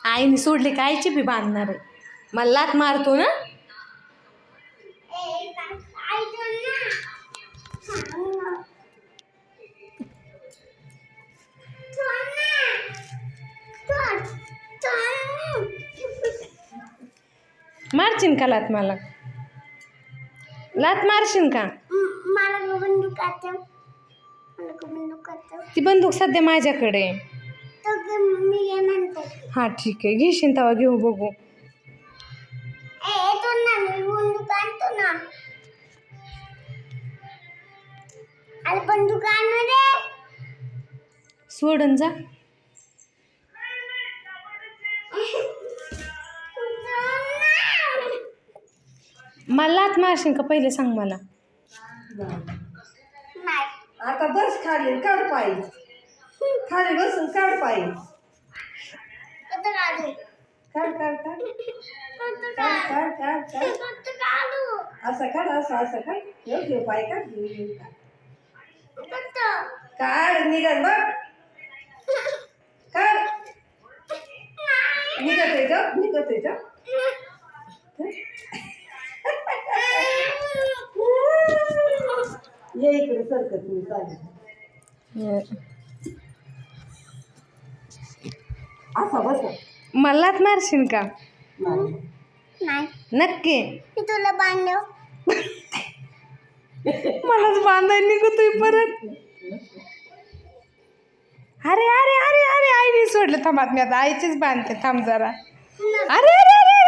आईने सोडले का आईची बी बांधणार आहे. मला लात मारतो ना. मारशील का लात मला? लात मारशील का? ती बंदूक सध्या माझ्याकडे. हा ठीक आहे, घेशील तेव्हा घेऊ बघू. सोडून जा. मला लात मारशील का पहिले सांग मला. आता बस खाली, काढ पाय खाली बसून काढ पाय. काढ काढ काढ काढ काढ काढ काढ. असं काढ, असं काढ. घेऊ पाय काढ. काढ निघत बघ. काढ निघत आहे जा, निघत आहे जा. ये इकडे सरकत मी चालेल. असा बस. मला लात मारशील का? नक्की. तुला बांधव. मलाच बांधायला निघतोय परत. अरे अरे अरे अरे आईने सोडलं. थांबत मी आता आईचीच बांधते. थांब जरा. अरे अरे अरे